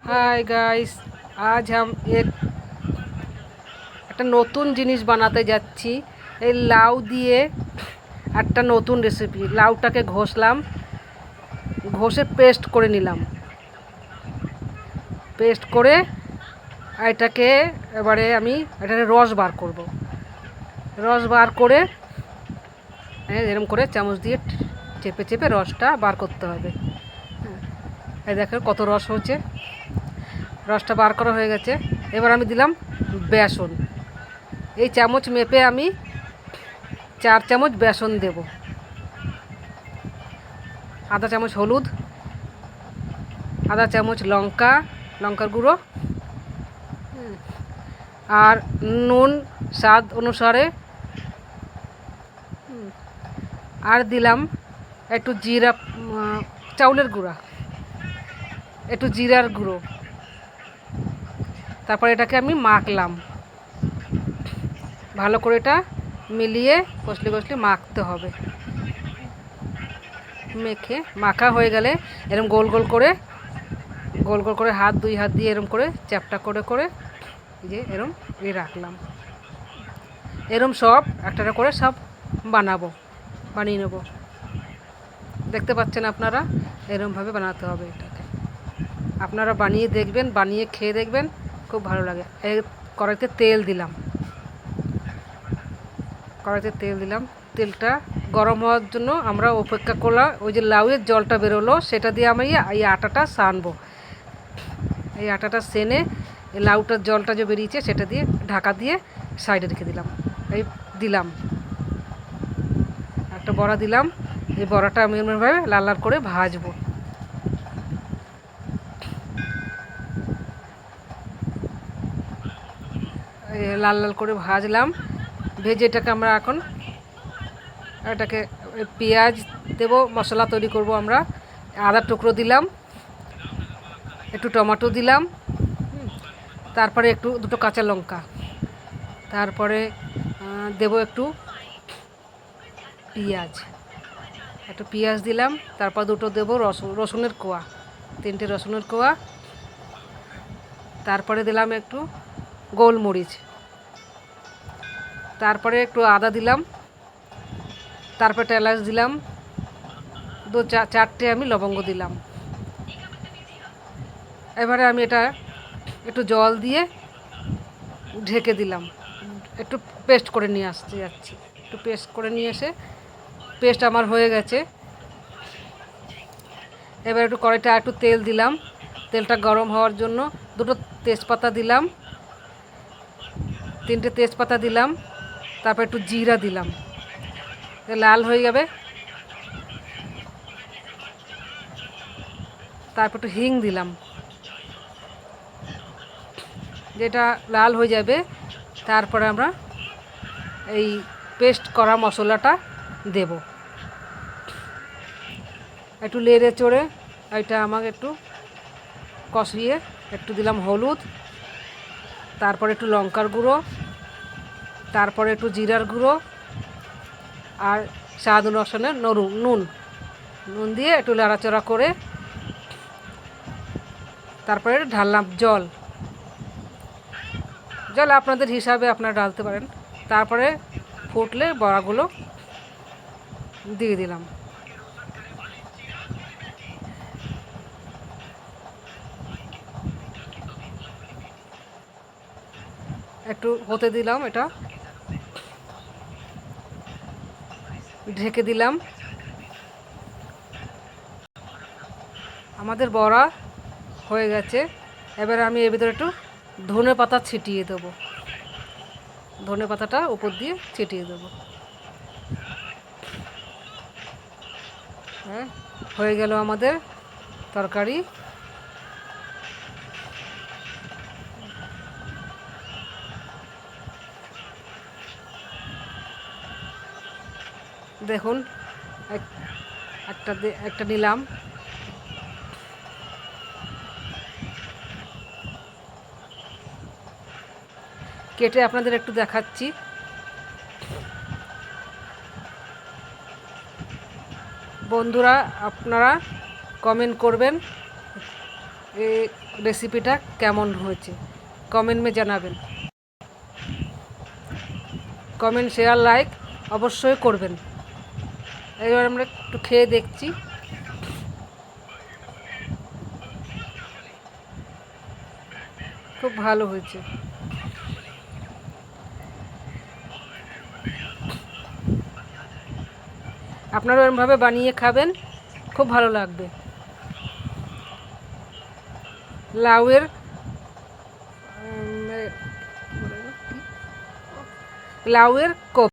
Hi guys. आज हम একটা নতুন জিনিস বানাতে যাচ্ছি। এই লাউ দিয়ে একটা নতুন রেসিপি। লাউটাকে ঘষে পেস্ট করে নিলাম। পেস্ট করে এটাকে এবারে আমি এটাকে রস বার করব। রস বার করে এরকম করে চামচ দিয়ে চেপে চেপে রসটা বার করতে হবে। এই দেখো কত রস হচ্ছে। রসটা বার করা হয়ে গেছে। এবার আমি দিলাম বেসন। এই চামচ মেপে আমি 4 চামচ বেসন দেব। আধা চামচ হলুদ, আধা চামচ লঙ্কার গুঁড়ো, আর নুন স্বাদ অনুসারে, আর দিলাম একটু জিরা, চাউলের গুঁড়া, একটু জিরার গুঁড়ো। তারপর এটাকে আমি মাখলাম ভালো করে। এটা মিলিয়ে কষলে মাখতে হবে। মাখা হয়ে গেলে এরকম গোল গোল করে দুই হাত দিয়ে এরম করে চ্যাপটা করে যে এরম রাখলাম। এরম সব একটা করে সব বানিয়ে নেব। দেখতে পাচ্ছেন আপনারা, এরমভাবে বানাতে হবে এটাকে। আপনারা বানিয়ে দেখবেন, বানিয়ে খেয়ে দেখবেন, খুব ভালো লাগে। কড়াইতে তেল দিলাম। তেলটা গরম হওয়ার জন্য আমরা অপেক্ষা করলাম। ওই যে লাউয়ের জলটা বেরোলো সেটা দিয়ে আমি এই আটাটা সানবো। এই আটাটা সেনে এই লাউটার জলটা যে বেরিয়েছে সেটা দিয়ে ঢাকা দিয়ে সাইডে রেখে দিলাম। একটা বড়া দিলাম। এই বড়াটা আমি এমনভাবে লাল লাল করে ভাজবো। লাল লাল করে ভাজলাম। ভেজে এটাকে আমরা এখন পেঁয়াজ দেব, মশলা তৈরি করব আমরা। আদার টুকরো দিলাম, একটু টমেটো দিলাম, তারপরে দুটো কাঁচা লঙ্কা, তারপরে দেব একটু পেঁয়াজ দিলাম। তারপর দুটো দেব রসুনের কোয়া, 3টে রসুনের কোয়া। তারপরে দিলাম একটু গোলমরিচ, তারপরে একটু আদা দিলাম, তারপরে এলাচ দিলাম, 4টে আমি লবঙ্গ দিলাম। এবারে আমি এটা একটু জল দিয়ে ঢেকে দিলাম। একটু পেস্ট করে নিয়ে যাচ্ছি। একটু পেস্ট করে নিয়ে এসে পেস্ট আমার হয়ে গেছে। এবার একটু কড়াইটা একটু তেল দিলাম। তেলটা গরম হওয়ার জন্য 2টো তেজপাতা দিলাম, 3টে তেজপাতা দিলাম। তারপর একটু জিরা দিলাম, লাল হয়ে যাবে। তারপর একটু হিং দিলাম। যেটা লাল হয়ে যাবে তারপরে আমরা এই পেস্ট করা মশলাটা দেব। একটু নেড়ে চড়ে এটা আমাকে একটু কষিয়ে একটু দিলাম হলুদ, তারপরে একটু লঙ্কার গুঁড়ো, তারপরে একটু জিরার গুঁড়ো, আর স্বাদ অনুসারে নুন দিয়ে একটু নাড়াচড়া করে তারপরে ঢাললাম জল আপনাদের হিসাবে আপনারা ঢালতে পারেন। তারপরে ফুটলে বড়াগুলো দিয়ে দিলাম। একটু হতে দিলাম, এটা ঢেকে দিলাম। আমাদের বড়া হয়ে গেছে। এবার আমি এর ভিতরে একটু ধনে পাতা ছিটিয়ে দেবো। ধনে পাতাটা উপর দিয়ে ছিটিয়ে দেবো। হ্যাঁ, হয়ে গেল আমাদের তরকারি। দেখুন, একটা নিলাম। কেটে আপনাদের একটু দেখাচ্ছি। বন্ধুরা, আপনারা কমেন্ট করবেন এই রেসিপিটা কেমন হয়েছে কমেন্ট মে জানাবেন। কমেন্ট শেয়ার লাইক অবশ্যই করবেন। এবার আমরা একটু খেয়ে দেখছি। খুব ভালো হয়েছে। আপনারা এরকমভাবে বানিয়ে খাবেন, খুব ভালো লাগবে। লাউয়ের লাউয়ের কোপ্তা।